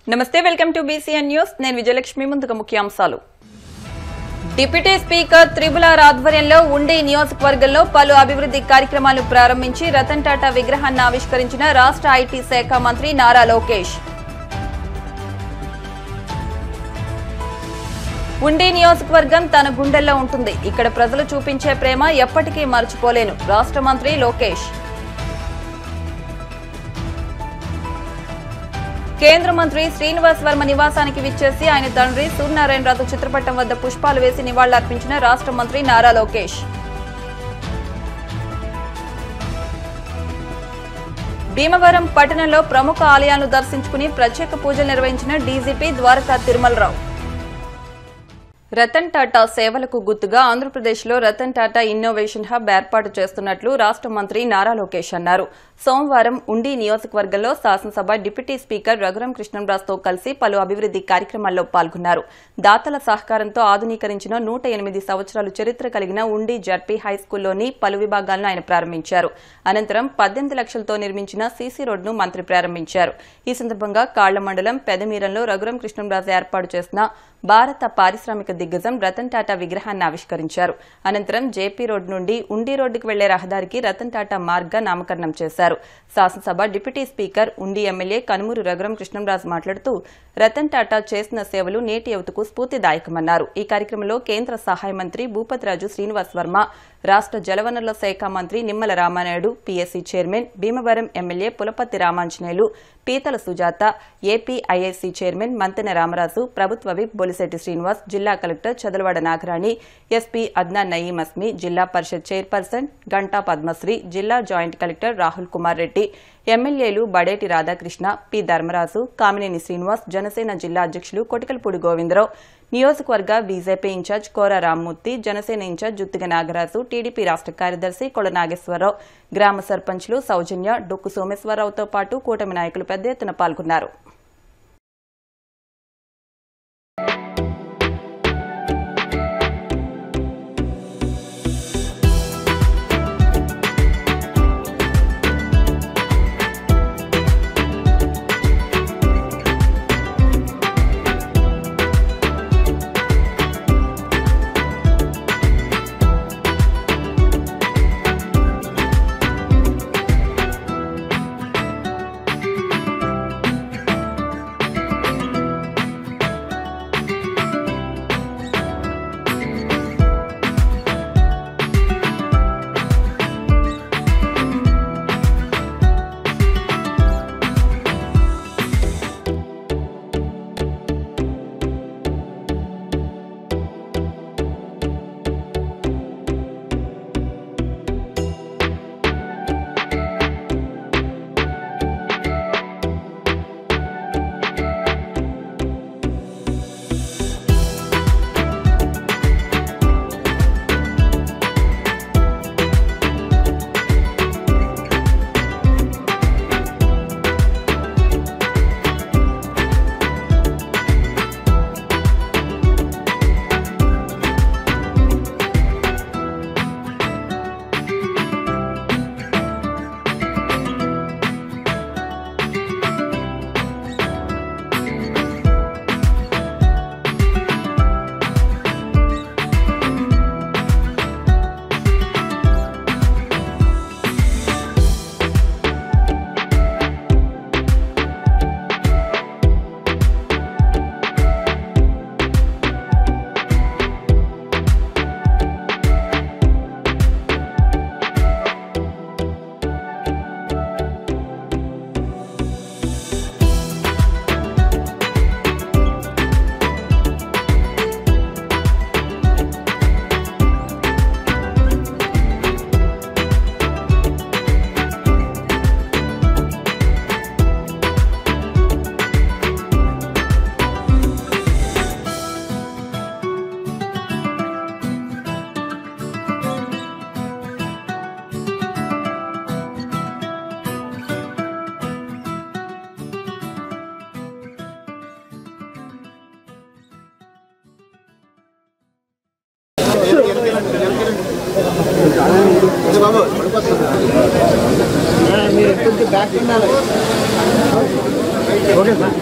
నమస్తే welcome to BCN news నేను విజయలక్ష్మి ముందుగా ముఖ్యాంశాలు డిప్యూటీ స్పీకర్ త్రిపుల్ ఆర్ ఆధ్వర్యంలో ఉండి నియోజకవర్గంలో పలు అభివృద్ధి కార్యక్రమాలు ప్రారంభించి రతన్ టాటా విగ్రహాన్ని ఆవిష్కరించిన రాష్ట్ర ఐటీ శాఖ మంత్రి నారా లోకేష్ ఉండి నియోజకవర్గం తన గుండెల్లో ఉంటుంది ఇక్కడ ప్రజలు చూపించే ప్రేమ ఎప్పటికీ మర్చిపోలేను రాష్ట్ర మంత్రి లోకేష్ కేంద్ర మంత్రి శ్రీనివాస్ వర్మ నివాసానికి విచ్చేసి ఆయన తండ్రి సూర్యనారాయణరాజు చిత్రపటం వద్ద పుష్పాలు వేసి నివాళులర్పించిన రాష్ట్ర మంత్రి నారా లోకేష్ భీమవరం పట్టణంలో ప్రముఖ ఆలయాలను దర్శించుకుని ప్రత్యేక పూజలు నిర్వహించిన డీజీపీ ద్వారకా తిరుమలరావు రతన్ టాటా సేవలకు గుర్తుగా ఆంధ్రప్రదేశ్లో రతన్ టాటా ఇన్నోవేషన్ హబ్ ఏర్పాటు చేస్తున్నట్లు రాష్ట్ర మంత్రి నారా లోకేష్ అన్నారు సోమవారం ఉండి నియోజకవర్గంలో శాసనసభ డిప్యూటీ స్పీకర్ రఘురాం కృష్ణంరాజుతో కలిసి పలు అభివృద్ధి కార్యక్రమాల్లో పాల్గొన్నారు దాతల సహకారంతో ఆధునీకరించిన 108 సంవత్సరాలు చరిత్ర కలిగిన ఉండి జడ్పీ హైస్కూల్లోని పలు విభాగాలను ఆయన ప్రారంభించారు అనంతరం 18 లక్షలతో నిర్మించిన సీసీ రోడ్డును మంత్రి ప్రారంభించారు ఈ సందర్భంగా కాళ్ల మండలం పెదమీరంలో రఘురాం కృష్ణంరాజు ఏర్పాటు చేసిన భారత పారిశ్రామిక దిగ్గజం రతన్ టాటా విగ్రహాన్ని ఆవిష్కరించారు అనంతరం జేపీ రోడ్ నుండి ఉండి రోడ్డుకు వెళ్లే రహదారికి రతన్ టాటా మార్గ్గా నామకరణం చేశారు శాసనసభ డిప్యూటీ స్పీకర్ ఉండి ఎమ్మెల్యే కనుమూరు రఘురాం కృష్ణంరాజు మాట్లాడుతూ రతన్ టాటా చేసిన సేవలు నేటి యువతకు స్ఫూర్తిదాయకమన్నారు ఈ కార్యక్రమంలో కేంద్ర సహాయ మంత్రి భూపతిరాజు శ్రీనివాస్ వర్మ రాష్ట్ర జలవనరుల శాఖ మంత్రి Nimmala Ramanaidu PSC chairman Bhimavaram MLA Pulaparthi Ramanjaneyulu పీతల సుజాత ఏపీఐఐసీ చైర్మన్ మంతెన రామరాజు ప్రభుత్వ విప్ బొలిశెట్టి శ్రీనివాస్ జిల్లా collector Chadalavada Nagarani SP Adnan Nayeem Asmi Zilla Parishad chairperson Ganta Padmasri జిల్లా జాయింట్ కలెక్టర్ రాహుల్ కుమార్ రెడ్డి ఎమ్మెల్యేలు బడేటి రాధాకృష్ణ పి ధర్మరాజు కామినేని శ్రీనివాస్ జనసేన జిల్లా అధ్యక్షులు కొటికలపూడి గోవిందరావు నియోజకవర్గ బీజేపీ ఇన్ఛార్జ్ కోర రామ్మూర్తి జనసేన ఇన్ఛార్జ్ జుత్తిగ నాగరాజు టీడీపీ రాష్ట్ర కార్యదర్శి కొల నాగేశ్వరరావు గ్రామ సర్పంచ్లు సౌజన్య డొక్కు సోమేశ్వరరావుతో పాటు కూటమి నాయకులు పెద్ద ఎత్తున పాల్గొన్నారు మీరు కొంచెం బ్యాక్ ఉండాలి. Okay sir.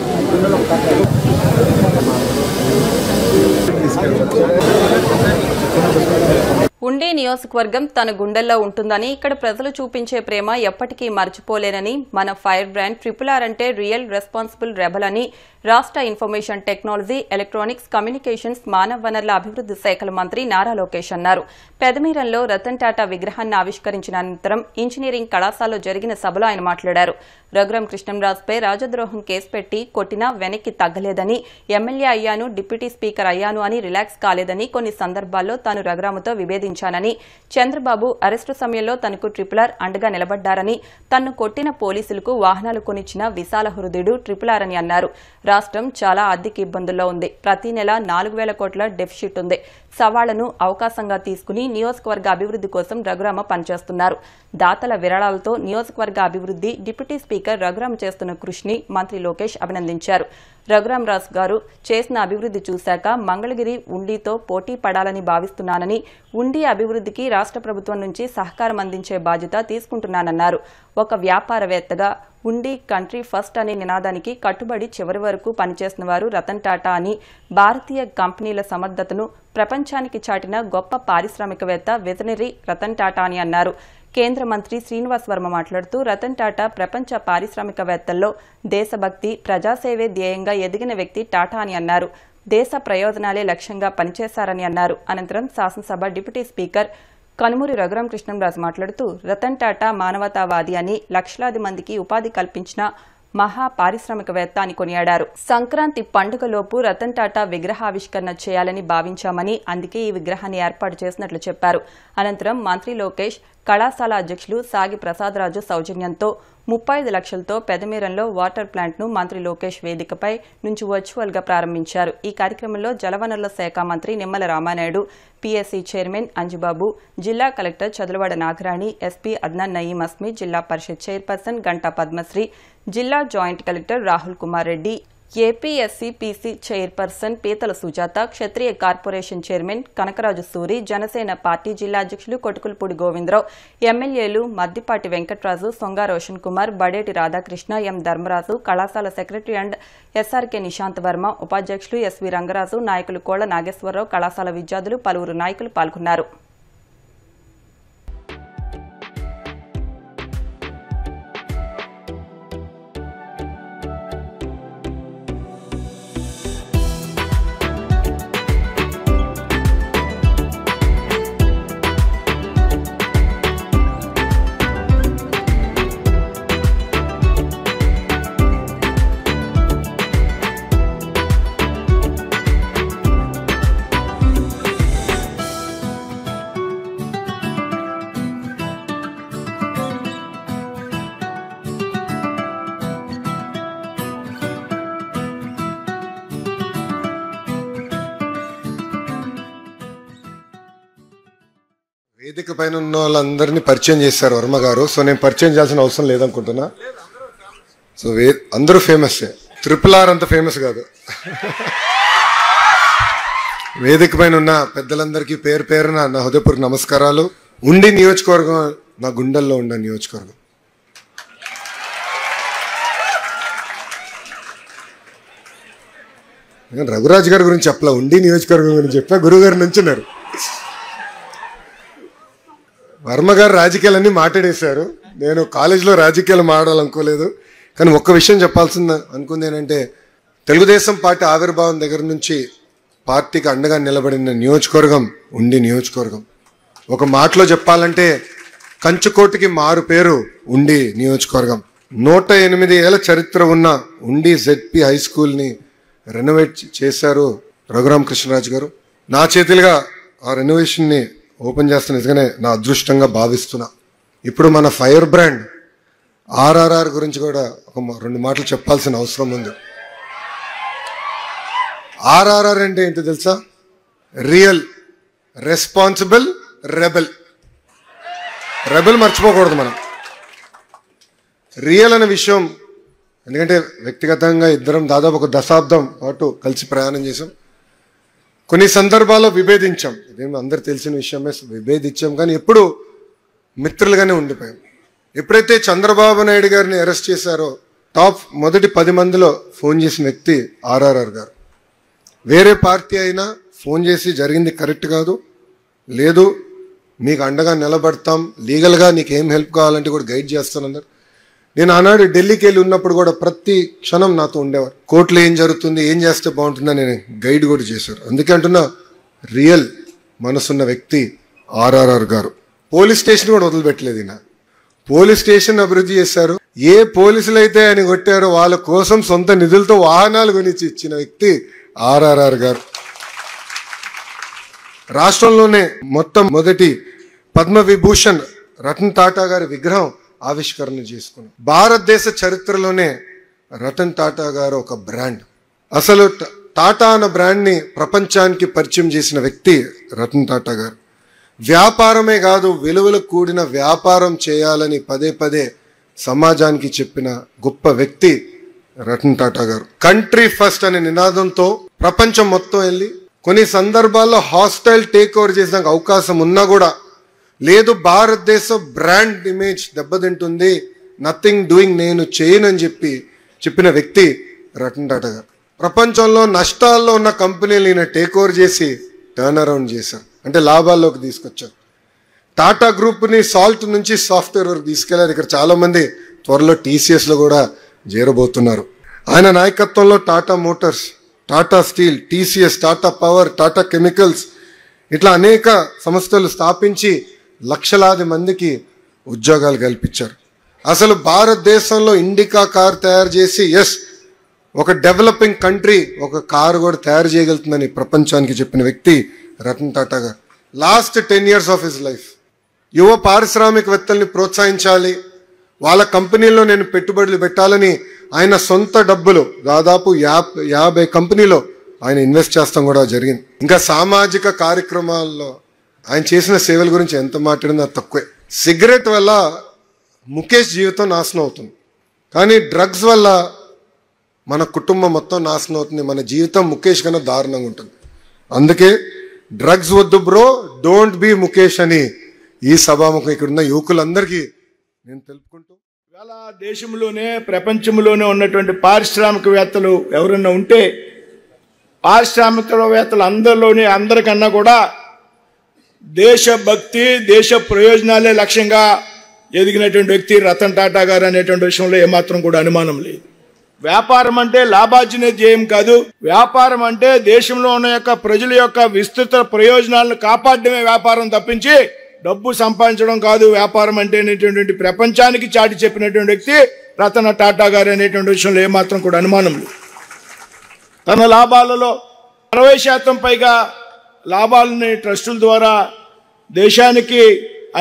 ఉండి నియోజకవర్గం తన గుండెల్లో ఉంటుందని, ఇక్కడ ప్రజలు చూపించే ప్రేమ ఎప్పటికీ మర్చిపోలేనని, మన ఫైర్ బ్రాండ్ RRR అంటే రియల్ రెస్పాన్సిబుల్ రెబల్ అని రాష్ట్ర ఇన్ఫర్మేషన్ టెక్నాలజీ, ఎలక్ట్రానిక్స్, కమ్యూనికేషన్స్, మానవ వనరుల అభివృద్ది శాఖల మంత్రి నారా లోకేష్ అన్నారు. పెదమీరంలో రతన్ టాటా విగ్రహాన్ని ఆవిష్కరించిన అనంతరం ఇంజనీరింగ్ కళాశాలలో జరిగిన సభలో ఆయన మాట్లాడారు. రఘురాం కృష్ణంరాజుపై రాజద్రోహం కేసు పెట్టి కొట్టినా వెనక్కి తగ్గలేదని, ఎమ్మెల్యే అయ్యాను, డిప్యూటీ స్పీకర్ అయ్యాను అని రిలాక్స్ కాలేదని, కొన్ని సందర్భాల్లో తాను రఘురాంతో విభేదించానని, చంద్రబాబు అరెస్టు సమయంలో తనకు RRR అండగా నిలబడ్డారని, తన్ను కొట్టిన పోలీసులకు వాహనాలు కొనిచ్చిన విశాల హృదయుడు RRR అని అన్నారు. రాష్ట్రం చాలా ఆర్థిక ఇబ్బందుల్లో ఉంది. ప్రతి నెల 4,000 కోట్ల డెఫిసిట్ ఉంది. సవాళ్లను అవకాశంగా తీసుకుని నియోజకవర్గ అభివృద్ది కోసం రఘురామ పనిచేస్తున్నారు. దాతల విరాళాలతో నియోజకవర్గ అభివృద్ది డిప్యూటీ స్పీకర్ రఘురాం చేస్తున్న కృషిని మంత్రి లోకేష్ అభినందించారు. రఘురామరాజు గారు చేసిన అభివృద్ది చూశాక మంగళగిరి ఉండితో పోటీ పడాలని భావిస్తున్నానని, ఉండి అభివృద్దికి రాష్ట్ర ప్రభుత్వం నుంచి సహకారం అందించే బాధ్యత తీసుకుంటున్నానన్నారు. ఒక వ్యాపారవేత్తగా ఉండి కంట్రీ ఫస్ట్ అనే నినాదానికి కట్టుబడి చివరి వరకు పనిచేసిన వారు రతన్ టాటా అని, భారతీయ కంపెనీల సమర్థతను ప్రపంచానికి చాటిన గొప్ప పారిశ్రామికవేత్త విజనరీ రతన్ టాటా అని అన్నారు. కేంద్ర మంత్రి శ్రీనివాస్ వర్మ మాట్లాడుతూ, రతన్ టాటా ప్రపంచ పారిశ్రామికవేత్తల్లో దేశభక్తి, ప్రజాసేవే ధ్యేయంగా ఎదిగిన వ్యక్తి టాటా అని అన్నారు. దేశ ప్రయోజనాలే లక్ష్యంగా పనిచేశారని అన్నారు. అనంతరం శాసనసభ డిప్యూటీ స్పీకర్ కనుమూరి రఘురాం కృష్ణంరాజు మాట్లాడుతూ, రతన్ టాటా మానవతావాది అని, లక్షలాది మందికి ఉపాధి కల్పించిన మహా పారిశ్రామికవేత్త అని కొనియాడారు. సంక్రాంతి పండుగలోపు రతన్ టాటా విగ్రహావిష్కరణ చేయాలని భావించామని, అందుకే ఈ విగ్రహాన్ని ఏర్పాటు చేసినట్లు చెప్పారు. అనంతరం మంత్రి లోకేష్ కళాశాల అధ్యక్షులు సాగి ప్రసాదరాజు సౌజన్యంతో 35 లక్షలతో పెదమీరంలో వాటర్ ప్లాంట్ను మంత్రి లోకేష్ వేదికపై నుంచి వర్చువల్గా ప్రారంభించారు. ఈ కార్యక్రమంలో జలవనరుల శాఖ మంత్రి నిమ్మల రామానాయుడు, PSC చైర్మన్ అంజిబాబు, జిల్లా collector Chadulavada Nagarani, SP Adnan Nayeem Asmi, Zilla Parishad chairperson Ganta Padmasri, జిల్లా joint collector Rahul Kumar Reddy, APSC-PC chairperson Peethala Sujatha, Kshatriya corporation chairman Kanakaraju Suri, Janasena party జిల్లా అధ్యక్షులు కొటుకులపూడి గోవిందరావు, ఎమ్మెల్యేలు మద్దిపాటి వెంకట్రాజు, సొంగా రోషన్ కుమార్, బడేటి రాధాకృష్ణ, M ధర్మరాజు, కళాశాల secretary and SRK Nishant Varma, ఉపాధ్యక్షులు SV రంగరాజు, నాయకులు కోళ్ల నాగేశ్వరరావు, కళాశాల విద్యార్థులు, పలువురు నాయకులు పాల్గొన్నారు. వేదిక పైన ఉన్న వాళ్ళందరినీ పరిచయం చేశారు వర్మ గారు. సో నేను పరిచయం చేయాల్సిన అవసరం లేదనుకుంటున్నా. సో అందరూ ఫేమస్, RRR అంత ఫేమస్ కాదు. వేదిక పైన ఉన్న పెద్దలందరికీ పేరు పేరున నా హృదయపూర్వక నమస్కారాలు. ఉండి నియోజకవర్గం నా గుండెల్లో ఉన్న నియోజకవర్గం. రఘురాజ్ గారి గురించి చెప్పలా, ఉండి నియోజకవర్గం గురించి చెప్పా. గురువు గారు నుంచున్నారు. వర్మ గారు రాజకీయాలన్నీ మాట్లాడేశారు. నేను కాలేజీలో రాజకీయాలు మాట్లాడాలనుకోలేదు. కానీ ఒక్క విషయం చెప్పాల్సింది అనుకుంది ఏంటంటే, తెలుగుదేశం పార్టీ ఆవిర్భావం దగ్గర నుంచి పార్టీకి అండగా నిలబడిన నియోజకవర్గం ఉండి నియోజకవర్గం. ఒక మాటలో చెప్పాలంటే కంచుకోటికి మారు పేరు ఉండి నియోజకవర్గం. 108 ఏళ్ల చరిత్ర ఉన్న ఉండి ZP హై స్కూల్ని రెనోవేట్ చేశారు రఘురాం కృష్ణరాజు గారు. నా చేతులుగా ఆ రెనోవేషన్ని ఓపెన్ చేస్తున్న నిజంగానే నా అదృష్టంగా భావిస్తున్నా. ఇప్పుడు మన ఫైర్ బ్రాండ్ RRR గురించి కూడా ఒక 2 మాటలు చెప్పాల్సిన అవసరం ఉంది. RRR అంటే ఏంటో తెలుసా? Real responsible rebel. రెబెల్ మర్చిపోకూడదు మనం. రియల్ అనే విషయం, ఎందుకంటే వ్యక్తిగతంగా ఇద్దరం దాదాపు ఒక దశాబ్దం పాటు కలిసి ప్రయాణం చేసాం. కొన్ని సందర్భాల్లో విభేదించాం, ఇదేమో అందరు తెలిసిన విషయమే, విభేదించాం. కానీ ఎప్పుడు మిత్రులుగానే ఉండిపోయాం. ఎప్పుడైతే చంద్రబాబు నాయుడు గారిని అరెస్ట్ చేశారో టాప్ మొదటి 10 మందిలో ఫోన్ చేసిన వ్యక్తి ఆర్ఆర్ఆర్ గారు. వేరే పార్టీ అయినా ఫోన్ చేసి జరిగింది కరెక్ట్ కాదు, లేదు మీకు అండగా నిలబడతాం, లీగల్గా నీకు ఏం హెల్ప్ కావాలంటే కూడా గైడ్ చేస్తానన్నారు. నేను ఆనాడు ఢిల్లీకి వెళ్ళి ఉన్నప్పుడు కూడా ప్రతి క్షణం నాతో ఉండేవారు. కోర్టులో ఏం జరుగుతుంది, ఏం చేస్తే బాగుంటుందని నేను గైడ్ కూడా చేశారు. అందుకే అంటున్నా, రియల్ మనసున్న వ్యక్తి ఆర్ఆర్ఆర్ గారు. పోలీస్ స్టేషన్ కూడా వదిలిపెట్టలేదు ఈయన. పోలీస్ స్టేషన్ అభివృద్ధి చేశారు. ఏ పోలీసులు అయితే ఆయన కొట్టారో వాళ్ళ కోసం సొంత నిధులతో వాహనాలు కొనిచ్చి ఇచ్చిన వ్యక్తి ఆర్ఆర్ఆర్ గారు. రాష్ట్రంలోనే మొదటి పద్మవిభూషణ్ రతన్ టాటా గారి విగ్రహం ఆవిష్కరణ చేసుకున్నాం. భారతదేశ చరిత్రలోనే రతన్ టాటా గారు ఒక బ్రాండ్. అసలు టాటా అన్న బ్రాండ్ని ప్రపంచానికి పరిచయం చేసిన వ్యక్తి రతన్ టాటా గారు. వ్యాపారమే కాదు, విలువలకు కూడిన వ్యాపారం చేయాలని పదే పదే సమాజానికి చెప్పిన గొప్ప వ్యక్తి రతన్ టాటా గారు. కంట్రీ ఫస్ట్ అనే నినాదంతో ప్రపంచం మొత్తం వెళ్ళి కొన్ని సందర్భాల్లో హాస్టైల్ టేక్ ఓవర్ చేసిన అవకాశం ఉన్నా కూడా లేదు, భారతదేశ బ్రాండ్ ఇమేజ్ దెబ్బతింటుంది, నథింగ్ డూయింగ్, నేను చేయనని చెప్పిన వ్యక్తి రతన్ టాటా గారు. ప్రపంచంలో నష్టాల్లో ఉన్న కంపెనీలు ఈయన టేక్ ఓవర్ చేసి టర్న్ అరౌండ్ చేశారు, అంటే లాభాల్లోకి తీసుకొచ్చారు. టాటా గ్రూప్ని సాల్ట్ నుంచి సాఫ్ట్వేర్ వరకు తీసుకెళ్లారు. ఇక్కడ చాలా మంది త్వరలో TCSలో కూడా చేరబోతున్నారు. ఆయన నాయకత్వంలో Tata Motors, Tata steel, TCS, Tata power, Tata chemicals ఇట్లా అనేక సంస్థలు స్థాపించి లక్షలాది మందికి ఉద్యోగాలు కల్పించారు. అసలు భారతదేశంలో ఇండికా కార్ తయారు చేసి ఒక డెవలపింగ్ కంట్రీ ఒక కారు కూడా తయారు చేయగలుగుతుందని ప్రపంచానికి చెప్పిన వ్యక్తి రతన్ టాటా గారు. Last 10 years of his life యువ పారిశ్రామికవేత్తల్ని ప్రోత్సహించాలి, వాళ్ళ కంపెనీల్లో నేను పెట్టుబడులు పెట్టాలని ఆయన సొంత డబ్బులు దాదాపు 50 కంపెనీలో ఆయన ఇన్వెస్ట్ చేస్తాం కూడా జరిగింది. ఇంకా సామాజిక కార్యక్రమాల్లో ఆయన చేసిన సేవల గురించి ఎంత మాట్లాడినా తక్కువే. సిగరెట్ వల్ల ముఖేష్ జీవితం నాశనం అవుతుంది, కానీ డ్రగ్స్ వల్ల మన కుటుంబం మొత్తం నాశనం అవుతుంది, మన జీవితం ముఖేష్ కన్నా దారుణంగా ఉంటుంది. అందుకే డ్రగ్స్ వద్దు బ్రో, డోంట్ బి ముఖేష్ అని ఈ సభాముఖం ఇక్కడ ఉన్న యువకులందరికీ నేను తెలుపుకుంటూ, ఇవాళ దేశంలోనే ప్రపంచంలోనే ఉన్నటువంటి పారిశ్రామికవేత్తలు ఎవరన్నా ఉంటే పారిశ్రామికవేత్తలు అందరికన్నా కూడా దేశభక్తి, దేశ ప్రయోజనాలే లక్ష్యంగా ఎదిగినటువంటి వ్యక్తి రతన్ టాటా గారు అనేటువంటి విషయంలో ఏమాత్రం కూడా అనుమానం లేదు. వ్యాపారం అంటే లాభార్జనే ధ్యేయం కాదు. వ్యాపారం అంటే దేశంలో ఉన్న ప్రజల యొక్క విస్తృత ప్రయోజనాలను కాపాడడమే వ్యాపారం తప్పించి డబ్బు సంపాదించడం కాదు. వ్యాపారం అంటే అనేటువంటి ప్రపంచానికి చాటి చెప్పినటువంటి వ్యక్తి రతన్ టాటా గారు అనేటువంటి విషయంలో ఏమాత్రం కూడా అనుమానం లేదు. తన లాభాలలో 60% పైగా లాభాలని ట్రస్టుల ద్వారా దేశానికి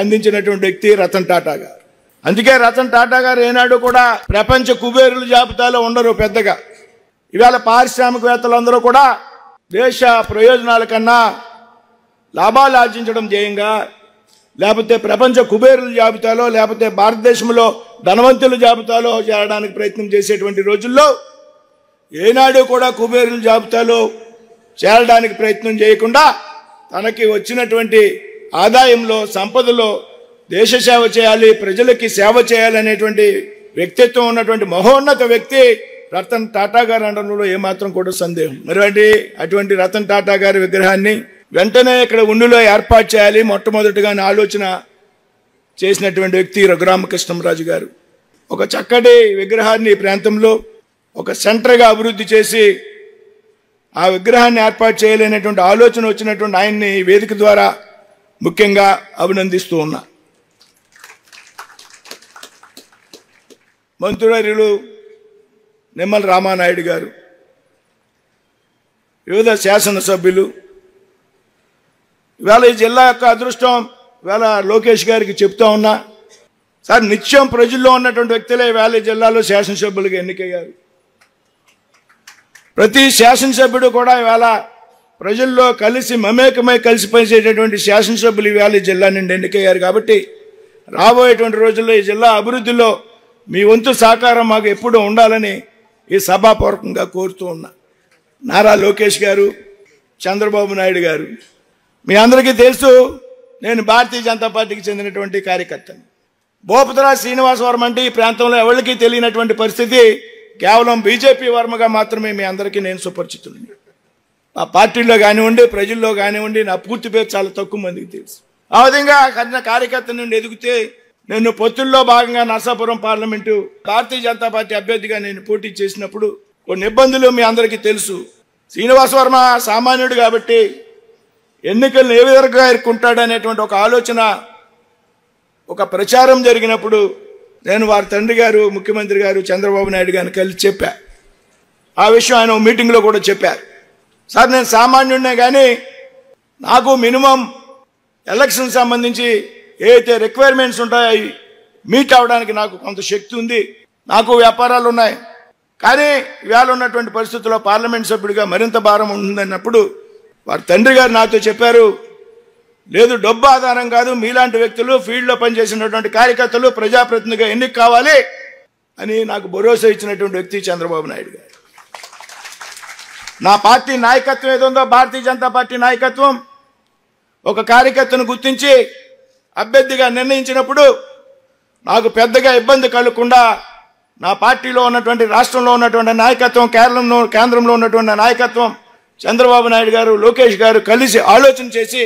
అందించినటువంటి వ్యక్తి రతన్ టాటా గారు. అందుకే రతన్ టాటా గారు ఏనాడు కూడా ప్రపంచ కుబేరుల జాబితాలో ఉండరు పెద్దగా. ఇవాళ పారిశ్రామికవేత్తలందరూ కూడా దేశ ప్రయోజనాల కన్నా లాభాలు ఆర్జించడం ధ్యేయంగా, లేకపోతే ప్రపంచ కుబేరుల జాబితాలో, లేకపోతే భారతదేశంలో ధనవంతుల జాబితాలో చేరడానికి ప్రయత్నం చేసేటువంటి రోజుల్లో ఏనాడు కూడా కుబేరుల జాబితాలో చేరడానికి ప్రయత్నం చేయకుండా తనకి వచ్చినటువంటి ఆదాయంలో, సంపదలో దేశ సేవ చేయాలి, ప్రజలకి సేవ చేయాలనేటువంటి వ్యక్తిత్వం ఉన్నటువంటి మహోన్నత వ్యక్తి రతన్ టాటా గారు అనడంలో ఏమాత్రం కూడా సందేహం. మరి అటువంటి రతన్ టాటా గారి విగ్రహాన్ని వెంటనే ఇక్కడ ఉండిలో ఏర్పాటు చేయాలి మొట్టమొదటిగా ఆలోచన చేసినటువంటి వ్యక్తి రఘురామకృష్ణంరాజు గారు. ఒక చక్కటి విగ్రహాన్ని ఈ ప్రాంతంలో ఒక సెంటర్గా అభివృద్ధి చేసి ఆ విగ్రహాన్ని ఏర్పాటు చేయలేనటువంటి ఆలోచన వచ్చినటువంటి ఆయన్ని వేదిక ద్వారా ముఖ్యంగా అభినందిస్తూ ఉన్నా. మంత్రులు నిమ్మల రామానాయుడు గారు, వివిధ శాసనసభ్యులు, ఇవాళ ఈ జిల్లా యొక్క అదృష్టం ఇవాళ లోకేష్ గారికి చెప్తా ఉన్నా, సార్ నిత్యం ప్రజల్లో ఉన్నటువంటి వ్యక్తులే ఇవాళ ఈ జిల్లాలో శాసనసభ్యులుగా ఎన్నికయ్యారు. ప్రతి శాసనసభ్యుడు కూడా ఇవాళ ప్రజల్లో కలిసి మమేకమై కలిసి పనిచేసేటటువంటి శాసనసభ్యులు ఇవాళ ఈ జిల్లా నుండి ఎన్నికయ్యారు. కాబట్టి రాబోయేటువంటి రోజుల్లో ఈ జిల్లా అభివృద్ధిలో మీ వంతు సహకారం మాకు ఎప్పుడూ ఉండాలని ఈ సభాపూర్వకంగా కోరుతూ ఉన్నా. నారా లోకేష్ గారు, చంద్రబాబు నాయుడు గారు, మీ అందరికీ తెలుసు నేను భారతీయ జనతా పార్టీకి చెందినటువంటి కార్యకర్తని. భూపతుల శ్రీనివాస వర్మ అంటే ఈ ప్రాంతంలో ఎవరికి తెలియనటువంటి పరిస్థితి కేవలం బీజేపీ వర్మగా మాత్రమే మీ అందరికీ నేను సుపరిచితుడిని. ఆ పార్టీలో కానివ్వండి, ప్రజల్లో కానివ్వండి, నా పూర్తి పేరు చాలా తక్కువ మందికి తెలుసు. ఆ విధంగా కఠిన కార్యకర్త నుండి ఎదిగితే నేను పొత్తుల్లో భాగంగా నరసాపురం పార్లమెంటు భారతీయ జనతా పార్టీ అభ్యర్థిగా నేను పోటీ చేసినప్పుడు కొన్ని ఇబ్బందులు మీ అందరికీ తెలుసు. శ్రీనివాస వర్మ సామాన్యుడు కాబట్టి ఎన్నికలను ఏ విధంగా ఎదుర్కొంటాడు అనేటువంటి ఒక ఆలోచన, ఒక ప్రచారం జరిగినప్పుడు నేను వారి తండ్రి గారు ముఖ్యమంత్రి గారు చంద్రబాబు నాయుడు గారిని కలిసి చెప్పా. ఆ విషయం ఆయన మీటింగ్లో కూడా చెప్పారు. సార్, నేను సామాన్యుడినే కానీ నాకు మినిమం ఎలక్షన్ సంబంధించి ఏదైతే రిక్వైర్మెంట్స్ ఉంటాయో అవి మీట్ అవ్వడానికి నాకు కొంత శక్తి ఉంది, నాకు వ్యాపారాలు ఉన్నాయి. కానీ ఇవాళ ఉన్నటువంటి పరిస్థితుల్లో పార్లమెంట్ సభ్యుడిగా మరింత భారం ఉంటుందన్నప్పుడు వారి తండ్రి గారు నాతో చెప్పారు, లేదు డబ్బు ఆధారం కాదు, మీలాంటి వ్యక్తులు ఫీల్డ్లో పనిచేసినటువంటి కార్యకర్తలు ప్రజాప్రతినిధిగా ఎన్నిక కావాలి అని నాకు భరోసా ఇచ్చినటువంటి వ్యక్తి చంద్రబాబు నాయుడు గారు. నా పార్టీ నాయకత్వం ఏదుందో భారతీయ జనతా పార్టీ నాయకత్వం ఒక కార్యకర్తను గుర్తించి అభ్యర్థిగా నిర్ణయించినప్పుడు నాకు పెద్దగా ఇబ్బంది కలగకుండా నా పార్టీలో ఉన్నటువంటి రాష్ట్రంలో ఉన్నటువంటి నాయకత్వం, కేంద్రంలో ఉన్నటువంటి నాయకత్వం చంద్రబాబు నాయుడు గారు, లోకేష్ గారు కలిసి ఆలోచన చేసి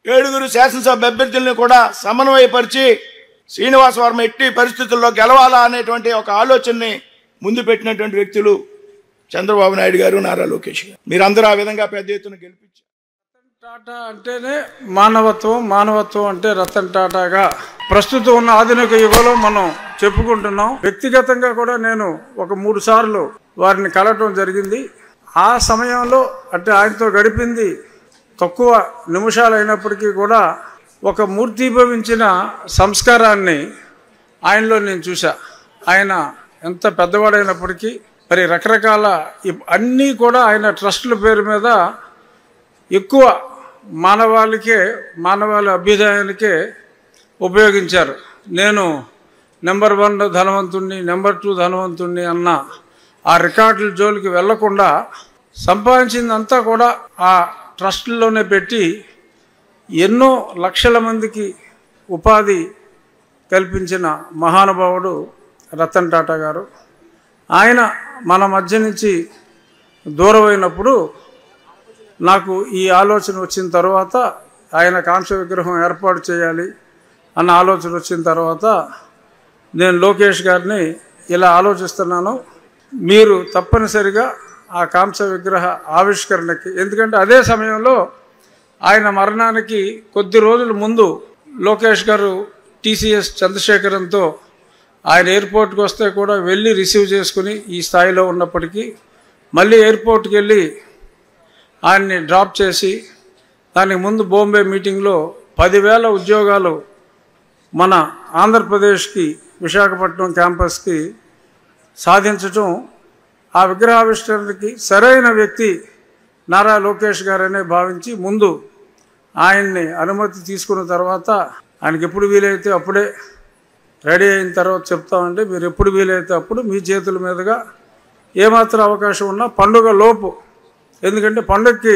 7 శాసనసభ అభ్యర్థుల్ని కూడా సమన్వయపరిచి శ్రీనివాస వర్మ ఎట్టి పరిస్థితుల్లో గెలవాలా అనేటువంటి ఒక ఆలోచనని ముందు పెట్టినటువంటి వ్యక్తులు చంద్రబాబు నాయుడు గారు, నారా లోకేష్ గారు. మీరందరూ ఆ విధంగా పెద్ద ఎత్తున గెలిపించారు. టాటా అంటేనే మానవత్వం, మానవత్వం అంటే రతన్ టాటాగా ప్రస్తుతం ఉన్న ఆధునిక యుగంలో మనం చెప్పుకుంటున్నాం. వ్యక్తిగతంగా కూడా నేను ఒక 3 సార్లు వారిని కలవటం జరిగింది. ఆ సమయంలో అంటే ఆయనతో గడిపింది తక్కువ నిమిషాలు అయినప్పటికీ కూడా ఒక మూర్తిభవించిన సంస్కారాన్ని ఆయనలో నేను చూసా. ఆయన ఎంత పెద్దవాడైనప్పటికీ మరి రకరకాల అన్నీ కూడా ఆయన ట్రస్టుల పేరు మీద ఎక్కువ మానవాళి అభ్యుదయానికే ఉపయోగించారు. నేను నెంబర్ 1 ధనవంతుణ్ణి, నెంబర్ 2 ధనవంతుణ్ణి అన్న ఆ రికార్డుల జోలికి వెళ్లకుండా సంపాదించిందంతా కూడా ఆ ట్రస్టుల్లోనే పెట్టి ఎన్నో లక్షల మందికి ఉపాధి కల్పించిన మహానుభావుడు రతన్ టాటా గారు. ఆయన మన మధ్య నుంచి దూరమైనప్పుడు నాకు ఈ ఆలోచన వచ్చిన తర్వాత, ఆయన కాంస్య విగ్రహం ఏర్పాటు చేయాలి అన్న ఆలోచన వచ్చిన తర్వాత నేను లోకేష్ గారిని ఇలా ఆలోచిస్తున్నాను, మీరు తప్పనిసరిగా ఆ కాంస్య విగ్రహ ఆవిష్కరణకి, ఎందుకంటే అదే సమయంలో ఆయన మరణానికి కొద్ది రోజుల ముందు లోకేష్ గారు టీసీఎస్ చంద్రశేఖరంతో ఆయన ఎయిర్పోర్ట్కి వస్తే కూడా వెళ్ళి రిసీవ్ చేసుకుని ఈ స్థాయిలో ఉన్నప్పటికీ మళ్ళీ ఎయిర్పోర్ట్కి వెళ్ళి ఆయన్ని డ్రాప్ చేసి, దానికి ముందు బాంబే మీటింగ్లో 10,000 ఉద్యోగాలు మన ఆంధ్రప్రదేశ్కి విశాఖపట్నం క్యాంపస్కి సాధించటం, ఆ విగ్రహావిష్కరణకి సరైన వ్యక్తి నారా లోకేష్ గారనే భావించి ముందు ఆయన్ని అనుమతి తీసుకున్న తర్వాత, ఆయనకి ఎప్పుడు వీలైతే అప్పుడే రెడీ అయిన తర్వాత చెప్తామంటే మీరు ఎప్పుడు వీలైతే అప్పుడు మీ చేతుల మీదుగా ఏమాత్రం అవకాశం ఉన్నా పండుగ లోపు, ఎందుకంటే పండుగకి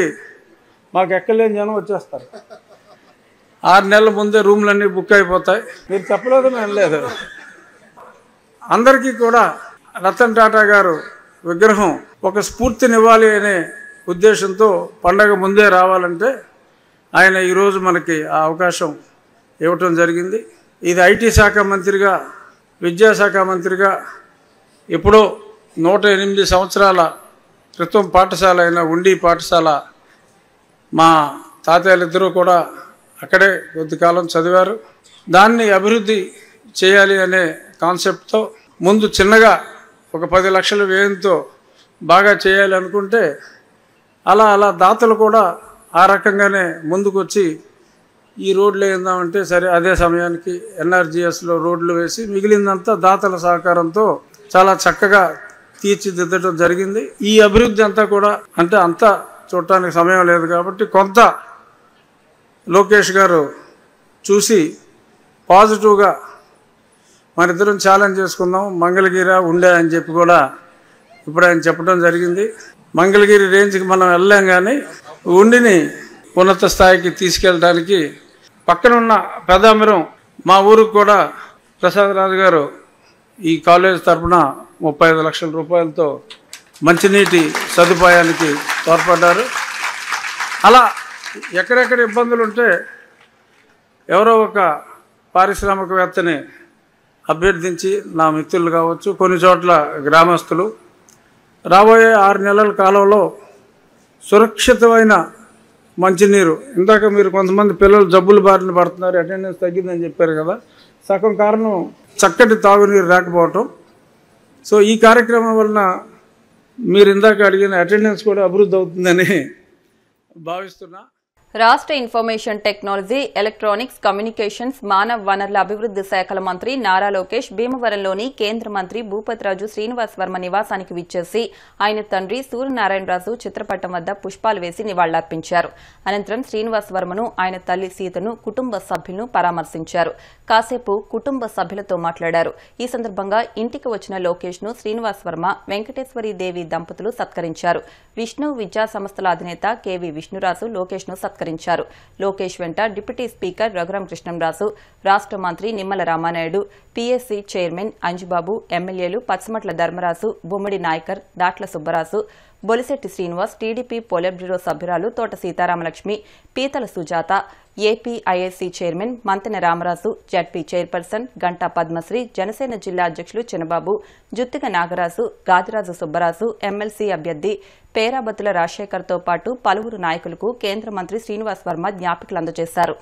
మాకు ఎక్కలేని జనం వచ్చేస్తారు, 6 నెలల ముందే రూమ్లన్నీ బుక్ అయిపోతాయి. మీరు చెప్పలేదు, మేము లేదు. అందరికీ కూడా రతన్ టాటా గారు విగ్రహం ఒక స్ఫూర్తినివ్వాలి అనే ఉద్దేశంతో పండగ ముందే రావాలంటే ఆయన ఈరోజు మనకి ఆ అవకాశం ఇవ్వటం జరిగింది. ఇది ఐటీ శాఖ మంత్రిగా, విద్యాశాఖ మంత్రిగా ఎప్పుడో 108 సంవత్సరాల క్రితం పాఠశాల అయిన ఉండి పాఠశాల మా తాతయ్యలిద్దరూ కూడా అక్కడే కొద్ది కాలం చదివారు. దాన్ని అభివృద్ధి చేయాలి అనే కాన్సెప్ట్తో ముందు చిన్నగా ఒక 10 లక్షల వ్యయంతో బాగా చేయాలి అనుకుంటే అలా దాతలు కూడా ఆ రకంగానే ముందుకొచ్చి ఈ రోడ్లు వేద్దామంటే సరే, అదే సమయానికి ఎన్ఆర్జీఎస్లో రోడ్లు వేసి మిగిలిందంతా దాతల సహకారంతో చాలా చక్కగా తీర్చిదిద్దడం జరిగింది. ఈ అభివృద్ధి అంతా కూడా అంటే అంతా చూడటానికి సమయం లేదు కాబట్టి కొంత లోకేష్ గారు చూసి పాజిటివ్గా మనిద్దరం ఛాలెంజ్ చేసుకుందాం, మంగళగిరి ఉండే అని చెప్పి కూడా ఇప్పుడు ఆయన చెప్పడం జరిగింది. మంగళగిరి రేంజ్కి మనం వెళ్ళాం, కానీ ఉండిని ఉన్నత స్థాయికి తీసుకెళ్ళడానికి పక్కనున్న పెదామిరం మా ఊరికి కూడా ప్రసాద్ రాజు గారు ఈ కాలేజ్ తరఫున 35 లక్షల రూపాయలతో మంచినీటి సదుపాయానికి తోడ్పడ్డారు. అలా ఎక్కడెక్కడ ఇబ్బందులు ఉంటే ఎవరో ఒక పారిశ్రామికవేత్తని అభ్యర్థించి నా మిత్రులు కావచ్చు, కొన్ని చోట్ల గ్రామస్తులు రాబోయే 6 నెలల కాలంలో సురక్షితమైన మంచినీరు, ఇందాక మీరు కొంతమంది పిల్లలు జబ్బులు బారిన పడుతున్నారు, అటెండెన్స్ తగ్గిందని చెప్పారు కదా, సగం కారణం చక్కటి తాగునీరు రాకపోవటం. సో ఈ కార్యక్రమం వలన మీరు ఇందాక అడిగిన అటెండెన్స్ కూడా అభివృద్ధి అవుతుందని భావిస్తున్నా. రాష్ట్ర ఇన్ఫర్మేషన్ టెక్నాలజీ, ఎలక్ట్రానిక్స్, కమ్యూనికేషన్స్, మానవ వనరుల అభివృద్ది శాఖల మంత్రి నారా లోకేష్ భీమవరంలోని కేంద్ర మంత్రి భూపతిరాజు శ్రీనివాస్ వర్మ నివాసానికి విచ్చేసి ఆయన తండ్రి సూర్యనారాయణరాజు చిత్రపటం వద్ద పుష్పాలు వేసి నివాళులర్పించారు. అనంతరం శ్రీనివాస్ వర్మను, ఆయన తల్లి సీతను, కుటుంబ సభ్యులను పరామర్శించారు. కాసేపు కుటుంబ సభ్యులతో మాట్లాడారు. ఈ సందర్భంగా ఇంటికి వచ్చిన లోకేష్ ను శ్రీనివాస్ వర్మ, వెంకటేశ్వరి దేవి దంపతులు సత్కరించారు. విష్ణు విద్యా సంస్థల అధినేత కెవి విష్ణురాజు లోకేష్ ను సత్కరించారు. లోకేష్ వెంట డిప్యూటీ స్పీకర్ రఘురాం కృష్ణంరాజు, రాష్ట్ర మంత్రి నిమ్మల రామానాయుడు, పీఎస్సీ చైర్మన్ అంజుబాబు, ఎమ్మెల్యేలు Pachamatla Dharmaraju, Bommidi Nayakar, Datla Subbaraju, Bolisetti Srinivas, TDP politburo సభ్యురాలు Thota Sitaramalakshmi, Peethala Sujatha, APISC chairman Mantena Ramaraju, ZP chairperson Ganta Padmasri, Janasena జిల్లా అధ్యక్షులు చినబాబు, జుత్తిగ నాగరాజు, గాదిరాజు సుబ్బరాజు, ఎమ్మెల్సీ అభ్యర్థి పేరాబత్తుల రాజశేఖర్తో పాటు పలువురు నాయకులకు కేంద్ర మంత్రి శ్రీనివాస్ వర్మ జ్ఞాపికలు అందజేశారు.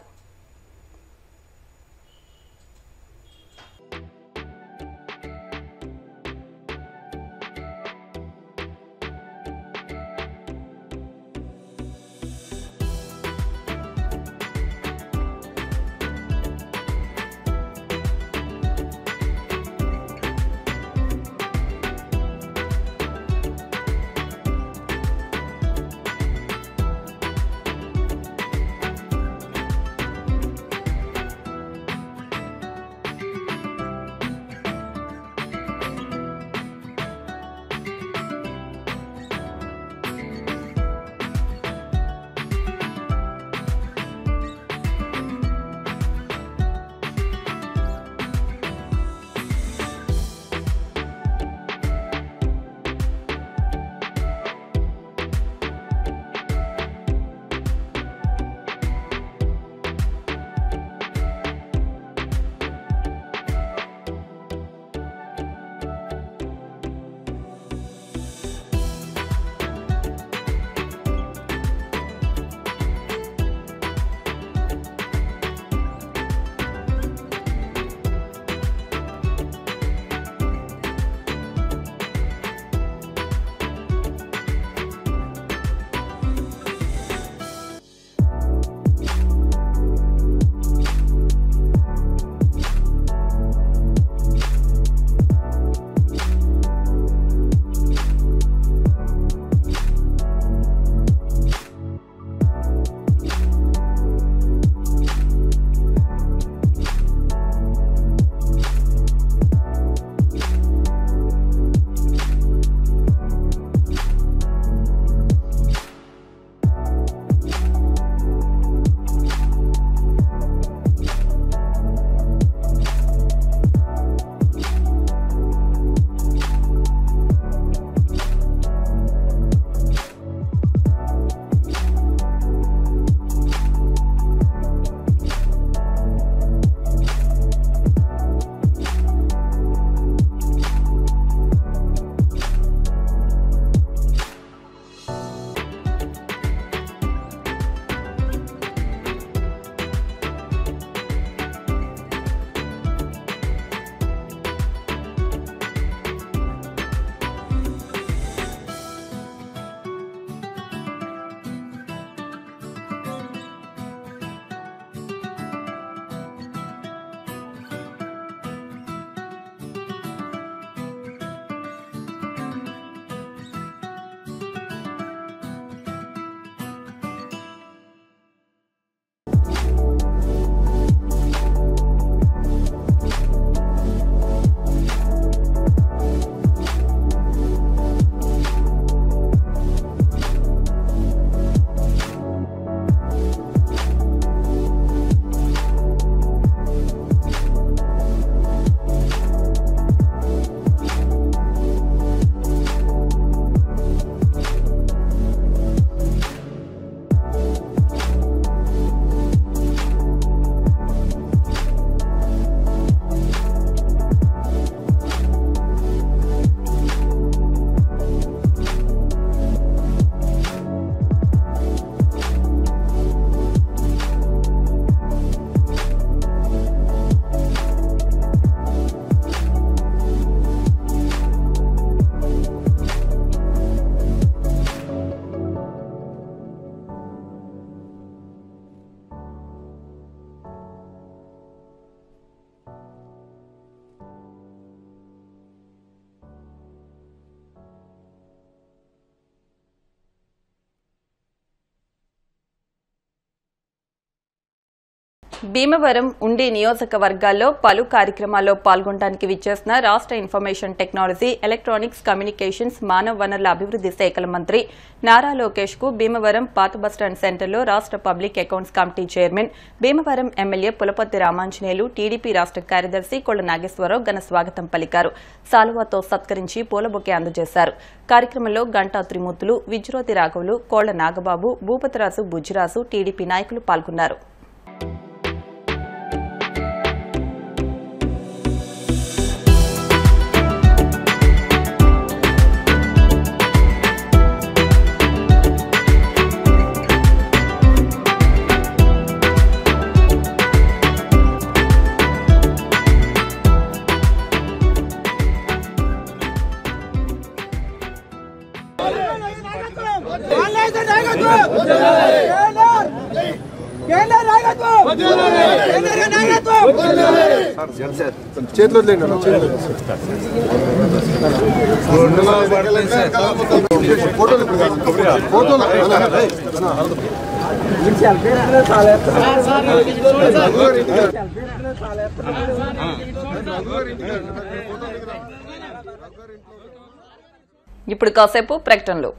భీమవరం ఉండి నియోజకవర్గాల్లో పలు కార్యక్రమాల్లో పాల్గొనడానికి విచ్చేసిన రాష్ట్ర ఇన్ఫర్మేషన్ టెక్నాలజీ, ఎలక్ట్రానిక్స్, కమ్యూనికేషన్స్, మానవ వనరుల అభివృద్ది శాఖల మంత్రి నారా లోకేష్ కు భీమవరం పాత బస్టాండ్ సెంటర్లో రాష్ట్ర public accounts committee chairman, Bhimavaram MLA Pulaparthi Ramanjaneyulu, TDP రాష్ట్ర కార్యదర్శి కొళ్ల నాగేశ్వరరావు ఘన స్వాగతం పలికారు. సాలువాతో సత్కరించి పూలబొకే అందజేశారు. కార్యక్రమంలో గంటా త్రిమూర్తులు, విజ్రోతి రాఘవులు, కోళ్ల నాగబాబు, భూపతిరాజు, బుజ్జిరాజు, టీడీపీ నాయకులు పాల్గొన్నారు. ఇప్పుడు కాసేపు ప్రకటనలు.